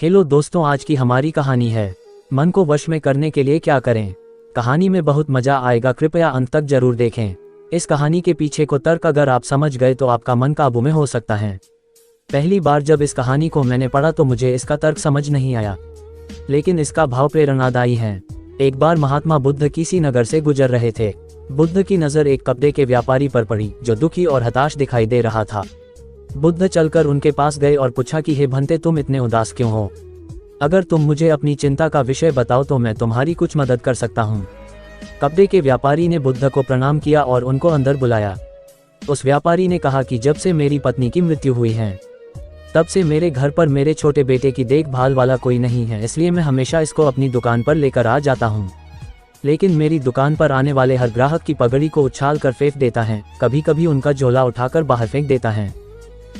Hello दोस्तों, आज की हमारी कहानी है मन को वश में करने के लिए क्या करें। कहानी में बहुत मजा आएगा, कृपया अंत तक जरूर देखें। इस कहानी के पीछे को तर्क अगर आप समझ गए तो आपका मन काबू में हो सकता है। पहली बार जब इस कहानी को मैंने पढ़ा तो मुझे इसका तर्क समझ नहीं आया, लेकिन इसका भाव प्रेरणादायी है। एक बार महात्मा बुद्ध किसी नगर से गुजर रहे थे। बुद्ध की नज़र एक कपड़े के व्यापारी पर पड़ी जो दुखी और हताश दिखाई दे रहा था। बुद्ध चलकर उनके पास गए और पूछा कि हे भंते, तुम इतने उदास क्यों हो? अगर तुम मुझे अपनी चिंता का विषय बताओ तो मैं तुम्हारी कुछ मदद कर सकता हूँ। कपड़े के व्यापारी ने बुद्ध को प्रणाम किया और उनको अंदर बुलाया। उस व्यापारी ने कहा कि जब से मेरी पत्नी की मृत्यु हुई है तब से मेरे घर पर मेरे छोटे बेटे की देखभाल वाला कोई नहीं है, इसलिए मैं हमेशा इसको अपनी दुकान पर लेकर आ जाता हूँ। लेकिन मेरी दुकान पर आने वाले हर ग्राहक की पगड़ी को उछाल कर फेंक देता है, कभी कभी उनका झोला उठाकर बाहर फेंक देता है।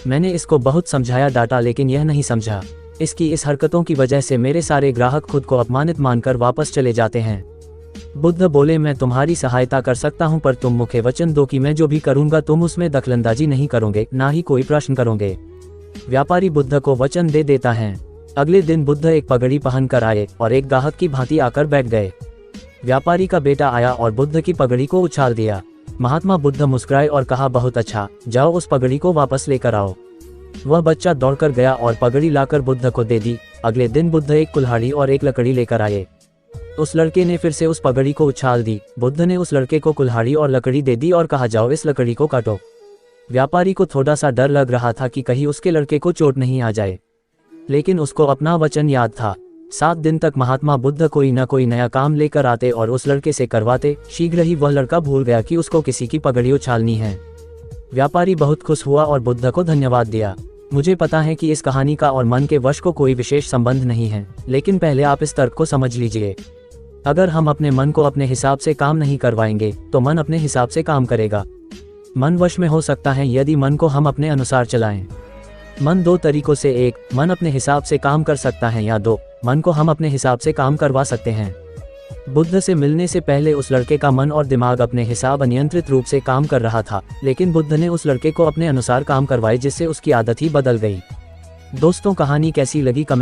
मैंने इसको बहुत समझाया, डांटा, लेकिन यह नहीं समझा। इसकी इस हरकतों की वजह से मेरे सारे ग्राहक खुद को अपमानित मानकर वापस चले जाते हैं। बुद्ध बोले, मैं तुम्हारी सहायता कर सकता हूं, पर तुम मुझे वचन दो कि मैं जो भी करूंगा तुम उसमें दखलंदाजी नहीं करोगे, ना ही कोई प्रश्न करोगे। व्यापारी बुद्ध को वचन दे देता है। अगले दिन बुद्ध एक पगड़ी पहन कर आए और एक ग्राहक की भांति आकर बैठ गए। व्यापारी का बेटा आया और बुद्ध की पगड़ी को उछाल दिया। महात्मा बुद्ध मुस्कुराए और कहा, बहुत अच्छा, जाओ उस पगड़ी को वापस लेकर आओ। वह बच्चा दौड़कर गया और पगड़ी लाकर बुद्ध को दे दी। अगले दिन बुद्ध एक कुल्हाड़ी और एक लकड़ी लेकर आए। उस लड़के ने फिर से उस पगड़ी को उछाल दी। बुद्ध ने उस लड़के को कुल्हाड़ी और लकड़ी दे दी और कहा, जाओ इस लकड़ी को काटो। व्यापारी को थोड़ा सा डर लग रहा था कि कहीं उसके लड़के को चोट नहीं आ जाए, लेकिन उसको अपना वचन याद था। 7 दिन तक महात्मा बुद्ध कोई न कोई नया काम लेकर आते और उस लड़के से करवाते। शीघ्र ही वह लड़का भूल गया कि उसको किसी की पगड़ी उछालनी है। व्यापारी बहुत खुश हुआ और बुद्ध को धन्यवाद दिया। मुझे पता है कि इस कहानी का और मन के वश को कोई विशेष संबंध नहीं है, लेकिन पहले आप इस तर्क को समझ लीजिए। अगर हम अपने मन को अपने हिसाब से काम नहीं करवाएंगे तो मन अपने हिसाब से काम करेगा। मन वश में हो सकता है यदि मन को हम अपने अनुसार चलाएं। मन 2 तरीकों से, 1 मन अपने हिसाब से काम कर सकता है, या 2 मन को हम अपने हिसाब से काम करवा सकते हैं। बुद्ध से मिलने से पहले उस लड़के का मन और दिमाग अपने हिसाब अनियंत्रित रूप से काम कर रहा था, लेकिन बुद्ध ने उस लड़के को अपने अनुसार काम करवाए, जिससे उसकी आदत ही बदल गई। दोस्तों, कहानी कैसी लगी कमेंट